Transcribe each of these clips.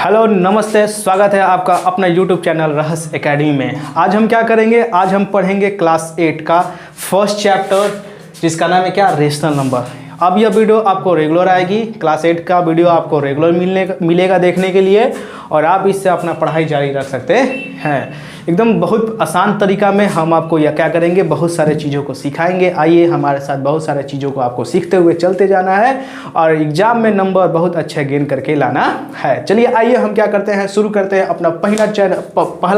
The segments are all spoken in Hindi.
हेलो नमस्ते, स्वागत है आपका अपना यूट्यूब चैनल रहस्य एकेडमी में। आज हम क्या करेंगे, आज हम पढ़ेंगे क्लास 8 का फर्स्ट चैप्टर जिसका नाम है क्या, रेशनल नंबर। अब यह वीडियो आपको रेगुलर आएगी, क्लास 8 का वीडियो आपको रेगुलर मिलेगा देखने के लिए, और आप इससे अपना पढ़ाई जारी रख सकते हैं। एकदम बहुत आसान तरीका में हम आपको यह क्या करेंगे, बहुत सारे चीज़ों को सिखाएंगे। आइए हमारे साथ बहुत सारे चीज़ों को आपको सीखते हुए चलते जाना है और एग्जाम में नंबर बहुत अच्छे गेन करके लाना है। चलिए आइए हम क्या करते हैं, शुरू करते हैं अपना पहला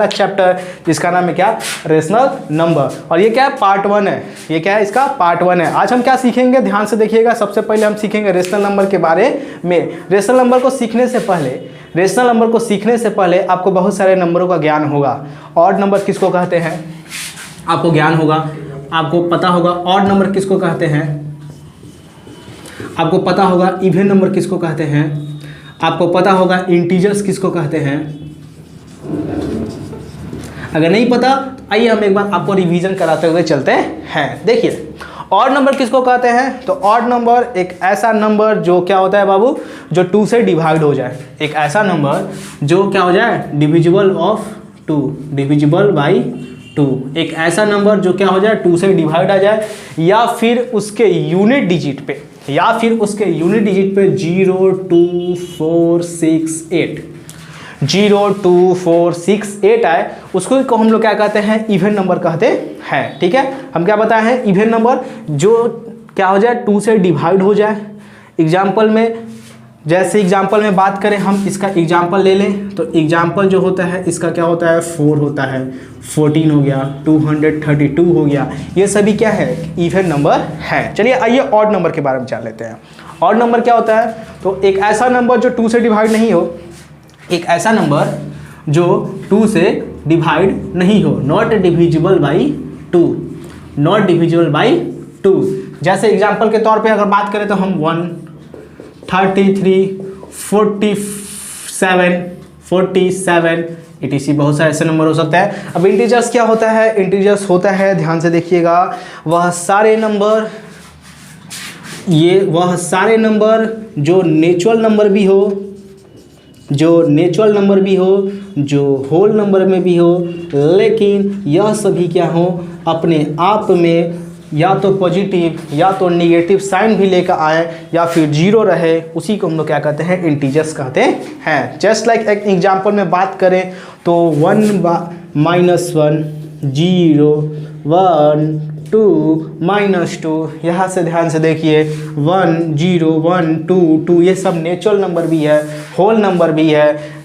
चैप्टर जिसका नाम है क्या, रेशनल नंबर। और ये क्या है, पार्ट 1 है। ये क्या है, इसका पार्ट 1 है। आज हम क्या सीखेंगे, ध्यान से देखिएगा। सबसे पहले हम सीखेंगे रेशनल नंबर के बारे में। रेशनल नंबर को सीखने से पहले आपको बहुत सारे नंबरों का ज्ञान होगा। ऑड नंबर किसको कहते हैं आपको ज्ञान होगा, आपको पता होगा। ऑड नंबर किसको कहते हैं आपको पता होगा। इवन नंबर किसको कहते हैं आपको पता होगा। इंटीजर्स किसको कहते हैं, अगर नहीं पता तो आइए हम एक बार आपको रिवीजन कराते हुए चलते हैं। देखिए ऑड नंबर किसको कहते हैं, तो ऑड नंबर एक ऐसा नंबर जो क्या होता है बाबू, जो 2 से डिवाइड हो जाए। एक ऐसा नंबर जो क्या हो जाए, डिविजिबल ऑफ 2, डिविजिबल बाई 2। एक ऐसा नंबर जो क्या हो जाए, 2 से डिवाइड आ जाए, या फिर उसके यूनिट डिजिट पे 0, 2, 4, 6, 8 0, 2, 4, 6, 8 आए, उसको हम लोग क्या कहते हैं, इवन नंबर कहते हैं। ठीक है, हम क्या बताए हैं, इवन नंबर जो क्या हो जाए, 2 से डिवाइड हो जाए। एग्जाम्पल में, जैसे एग्जाम्पल में बात करें, हम इसका एग्जाम्पल ले लें तो एग्जाम्पल जो होता है इसका क्या होता है, 4 होता है, 14 हो गया, 232 हो गया। ये सभी क्या है, इवन नंबर है। चलिए आइए ऑड नंबर के बारे में जान लेते हैं। ऑड नंबर क्या होता है, तो एक ऐसा नंबर जो 2 से डिवाइड नहीं हो, एक ऐसा नंबर जो 2 से डिवाइड नहीं हो, not divisible by 2, not divisible by 2। जैसे एग्जाम्पल के तौर पे अगर बात करें तो हम 1, 33, 47 etc बहुत सारे ऐसे नंबर हो सकता है। अब इंटीजर्स क्या होता है, इंटीजर्स होता है, ध्यान से देखिएगा, वह सारे नंबर जो नेचुरल नंबर भी हो, जो होल नंबर में भी हो, लेकिन यह सभी क्या हो, अपने आप में या तो पॉजिटिव या तो नेगेटिव साइन भी लेकर आए, या फिर 0 रहे, उसी को हम लोग क्या कहते हैं, इंटीजर्स कहते हैं। जस्ट लाइक एक एग्जाम्पल में बात करें तो 1, -1, 0, 1, 2, -2। यहाँ से ध्यान से देखिए, 1, 0, 1, 2, 2, ये सब नेचुरल नंबर भी है, होल नंबर भी है,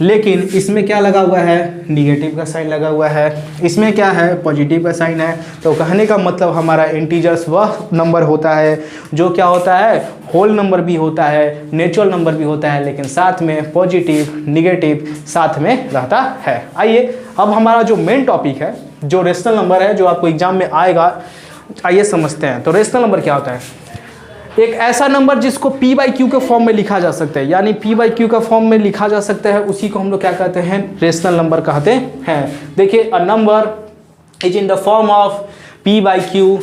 लेकिन इसमें क्या लगा हुआ है, निगेटिव का साइन लगा हुआ है। इसमें क्या है, पॉजिटिव का साइन है। तो कहने का मतलब हमारा इंटीजर्स वह नंबर होता है जो क्या होता है, होल नंबर भी होता है, नेचुरल नंबर भी होता है, लेकिन साथ में पॉजिटिव निगेटिव साथ में रहता है। आइए अब हमारा जो मेन टॉपिक है, जो रेशनल नंबर है, जो आपको एग्जाम में आएगा, आइए समझते हैं। तो रेशनल नंबर क्या होता है, एक ऐसा नंबर जिसको P/Q के फॉर्म में लिखा जा सकता है, यानी P/Q का फॉर्म में लिखा जा सकता है, उसी को हम लोग क्या कहते हैं, रेशनल नंबर कहते हैं। देखिए, a number is in the form of P/Q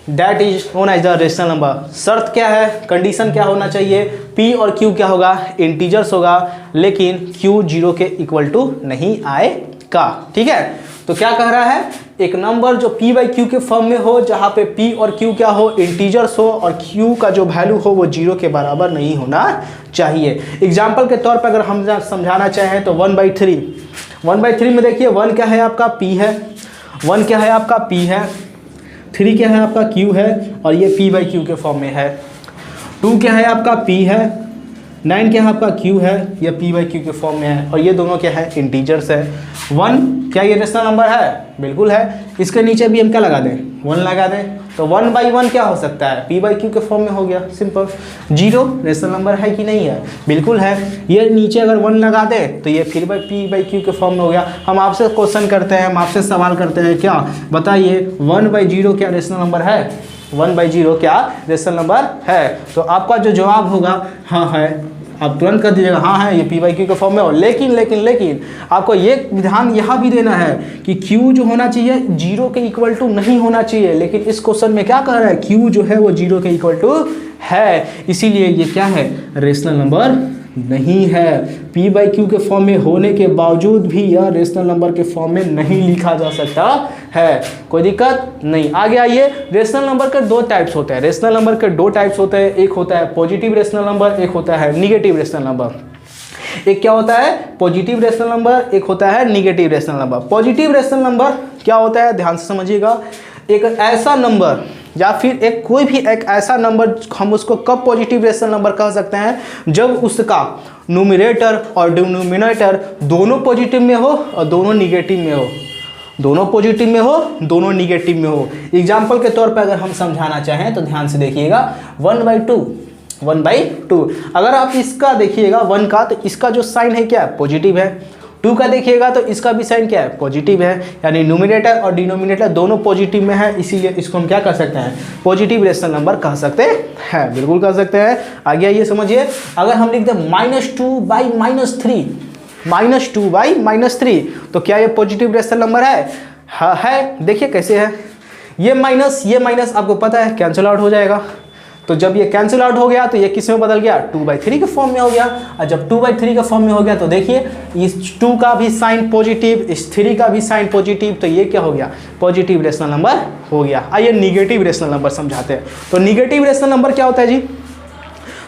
that is known as the rational number. शर्त क्या है, कंडीशन क्या होना चाहिए, P और Q क्या होगा, इंटीजर्स होगा, लेकिन Q 0 के इक्वल टू नहीं आएगा। ठीक है, तो क्या कह रहा है, एक नंबर जो P/Q के फॉर्म में हो, जहाँ पे P और Q क्या हो, इंटीजर्स हो, और Q का जो वैल्यू हो वो 0 के बराबर नहीं होना चाहिए। एग्जाम्पल के तौर पर अगर हम समझाना चाहें तो 1/3 में देखिए, 1 क्या है आपका, P है, 1 क्या है आपका, P है, 3 क्या है आपका, Q है, और ये P/Q के फॉर्म में है। 2 क्या है आपका, P है, 9 क्या है आपका, Q है, ये P/Q के फॉर्म में है, और ये दोनों क्या है, इंटीजर्स है। 1 क्या ये रेशनल नंबर है, बिल्कुल है। इसके नीचे भी हम क्या लगा दें, 1 लगा दें, तो 1/1 क्या हो सकता है, P/Q के फॉर्म में हो गया, सिंपल। 0 रेशनल नंबर है कि नहीं है, बिल्कुल है। ये नीचे अगर 1 लगा दें तो ये फिर P/Q के फॉर्म में हो गया। हम आपसे क्वेश्चन करते हैं, हम आपसे सवाल करते हैं, क्या बताइए, 1/0 क्या रेशनल नंबर है, 1/0 क्या रेशनल नंबर है। तो आपका जो जवाब होगा हाँ है, आप तुरंत कर दीजिएगा हाँ है, ये P/Q के फॉर्म में हो। लेकिन आपको ये ध्यान यहाँ भी देना है कि Q जो होना चाहिए 0 के इक्वल टू नहीं होना चाहिए, लेकिन इस क्वेश्चन में क्या कह रहा है, Q जो है वो 0 के इक्वल टू है, इसीलिए ये क्या है, रेशनल नंबर नहीं है। p बाई क्यू के फॉर्म में होने के बावजूद भी यह रेशनल नंबर के फॉर्म में नहीं लिखा जा सकता है। कोई दिक्कत नहीं। आगे आइए, रेशनल नंबर के दो टाइप्स होते हैं। रेशनल नंबर के दो टाइप्स होते हैं, एक होता है पॉजिटिव रेशनल नंबर, एक होता है निगेटिव रेशनल नंबर। एक क्या होता है पॉजिटिव रेशनल नंबर, एक होता है negative rational number. Positive rational number क्या होता है, ध्यान से समझिएगा। एक ऐसा नंबर या फिर कोई भी एक ऐसा नंबर, हम उसको कब पॉजिटिव रेशनल नंबर कह सकते हैं, जब उसका न्यूमरेटर और डिनोमिनेटर दोनों पॉजिटिव में हो और दोनों निगेटिव में हो। दोनों पॉजिटिव में हो, दोनों निगेटिव में हो। एग्जाम्पल के तौर पर अगर हम समझाना चाहें तो ध्यान से देखिएगा, 1/2 अगर आप इसका देखिएगा 1 का, तो इसका जो साइन है क्या है, पॉजिटिव है। 2 का देखिएगा तो इसका भी साइन क्या है, पॉजिटिव है। यानी न्यूमरेटर और डिनोमिनेटर दोनों पॉजिटिव में है, इसीलिए इसको हम क्या कर सकते हैं, पॉजिटिव रेशनल नंबर कह सकते हैं। बिल्कुल कह सकते हैं। आगे आइए समझिए, अगर हम लिख दें -2/-3 तो क्या ये पॉजिटिव रेशनल नंबर है? हाँ है। देखिए कैसे है, ये माइनस आपको पता है कैंसिल आउट हो जाएगा। तो जब ये कैंसिल आउट हो गया तो ये किस में बदल गया, 2/3 के फॉर्म में हो गया। और जब 2/3 के फॉर्म में हो गया तो देखिए इस 2 का भी साइन पॉजिटिव, इस 3 का भी साइन पॉजिटिव, तो ये क्या हो गया, पॉजिटिव रेशनल नंबर हो गया। आइए निगेटिव रेशनल नंबर समझाते हैं। तो निगेटिव रेशनल नंबर क्या होता है जी,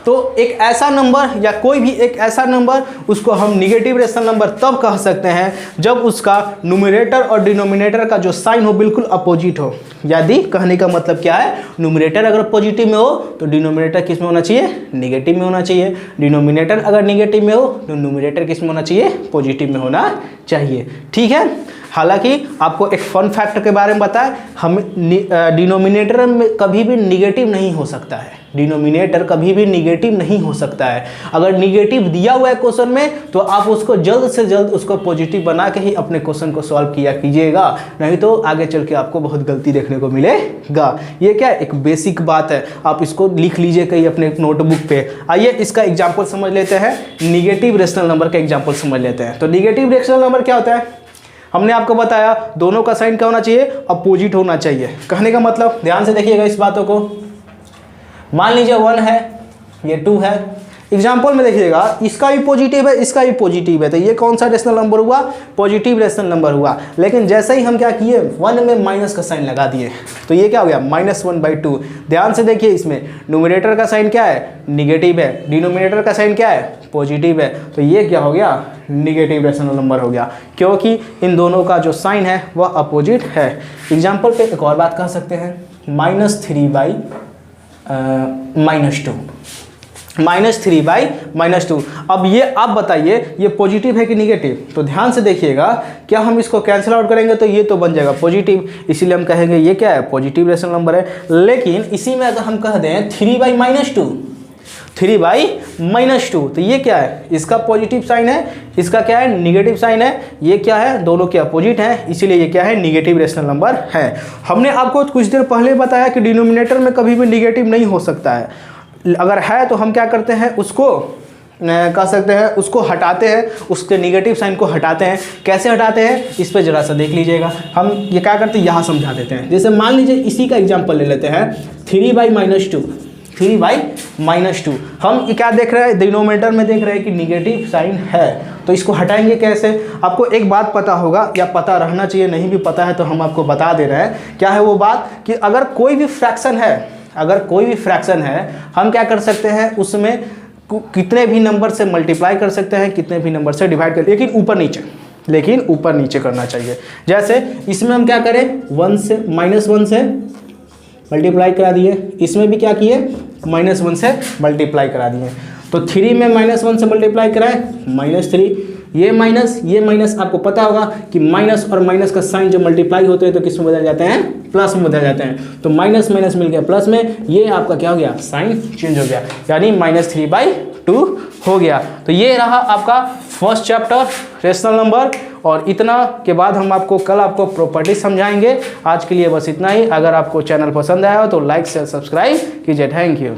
तो एक ऐसा नंबर या कोई भी एक ऐसा नंबर, उसको हम निगेटिव रेशनल नंबर तब कह सकते हैं जब उसका न्यूमरेटर और डिनोमिनेटर का जो साइन हो बिल्कुल अपोजिट हो। यदि कहने का मतलब क्या है, न्यूमरेटर अगर पॉजिटिव में हो तो डिनोमिनेटर किस में होना चाहिए, निगेटिव में होना चाहिए। डिनोमिनेटर अगर निगेटिव में हो तो न्यूमरेटर किस में होना चाहिए, पॉजिटिव में होना चाहिए। ठीक है। हालांकि आपको एक फन फैक्ट के बारे में बताएं, हम डिनोमिनेटर में कभी भी निगेटिव नहीं हो सकता है। डिनोमिनेटर कभी भी निगेटिव नहीं हो सकता है। अगर निगेटिव दिया हुआ है क्वेश्चन में तो आप उसको जल्द से जल्द उसको पॉजिटिव बना के ही अपने क्वेश्चन को सॉल्व किया कीजिएगा, नहीं तो आगे चल के आपको बहुत गलती देखने को मिलेगा। ये क्या एक बेसिक बात है, आप इसको लिख लीजिए कहीं अपने नोटबुक पे। आइए इसका एग्जाम्पल समझ लेते हैं, निगेटिव रेशनल नंबर का एग्जाम्पल समझ लेते हैं। तो निगेटिव रेशनल नंबर क्या होता है, हमने आपको बताया दोनों का साइन क्या होना चाहिए, अपोजिट होना चाहिए। कहने का मतलब ध्यान से देखिएगा इस बातों को। मान लीजिए 1 है, ये 2 है। एग्जाम्पल में देखिएगा इसका भी पॉजिटिव है, इसका भी पॉजिटिव है, तो ये कौन सा रेशनल नंबर हुआ, पॉजिटिव रेशनल नंबर हुआ। लेकिन जैसे ही हम क्या किए, 1 में माइनस का साइन लगा दिए तो ये क्या हो गया, -1/2। ध्यान से देखिए, इसमें न्यूमरेटर का साइन क्या है, निगेटिव है, डिनोमिनेटर का साइन क्या है, पॉजिटिव है, तो ये क्या हो गया, निगेटिव रेशनल नंबर हो गया, क्योंकि इन दोनों का जो साइन है वह अपोजिट है। एग्जाम्पल पे एक और बात कह सकते हैं, -3/-2। अब ये आप बताइए ये पॉजिटिव है कि निगेटिव, तो ध्यान से देखिएगा, क्या हम इसको कैंसिल आउट करेंगे तो ये तो बन जाएगा पॉजिटिव, इसीलिए हम कहेंगे ये क्या है, पॉजिटिव रेशनल नंबर है। लेकिन इसी में अगर हम कह दें 3/-2 तो ये क्या है, इसका पॉजिटिव साइन है, इसका क्या है, निगेटिव साइन है, ये क्या है, दोनों के अपोजिट है, इसीलिए ये क्या है, निगेटिव रेशनल नंबर है। हमने आपको कुछ देर पहले बताया कि डिनोमिनेटर में कभी भी निगेटिव नहीं हो सकता है। अगर है तो हम क्या करते हैं, उसको कह सकते हैं उसको हटाते हैं, उसके निगेटिव साइन को हटाते हैं। कैसे हटाते हैं, इस पर जरा सा देख लीजिएगा। हम ये क्या करते हैं, यहाँ समझा देते हैं। जैसे मान लीजिए इसी का एग्जाम्पल ले लेते हैं, 3/-2। हम ये क्या देख रहे हैं, डिनोमिनेटर में देख रहे हैं कि निगेटिव साइन है, तो इसको हटाएंगे कैसे। आपको एक बात पता होगा या पता रहना चाहिए, नहीं भी पता है तो हम आपको बता दे रहे हैं। क्या है वो बात कि अगर कोई भी फ्रैक्शन है, हम क्या कर सकते हैं, उसमें कितने भी नंबर से मल्टीप्लाई कर सकते हैं, कितने भी नंबर से डिवाइड कर, लेकिन ऊपर नीचे करना चाहिए। जैसे इसमें हम क्या करें, -1 से मल्टीप्लाई करा दिए, इसमें भी क्या किए, -1 से मल्टीप्लाई करा दिए। तो 3 में -1 से मल्टीप्लाई कराए, -3, ये माइनस आपको पता होगा कि माइनस और माइनस का साइन जब मल्टीप्लाई होते हैं तो किस में बदल जाते हैं, प्लस में बदल जाते हैं। तो माइनस मिल गया प्लस में, ये आपका क्या हो गया, साइन चेंज हो गया, यानी -3/2 हो गया। तो ये रहा आपका फर्स्ट चैप्टर रेशनल नंबर, और इतना के बाद हम आपको कल प्रॉपर्टी समझाएंगे। आज के लिए बस इतना ही। अगर आपको चैनल पसंद आया हो तो लाइक शेयर सब्सक्राइब कीजिए। Thank you.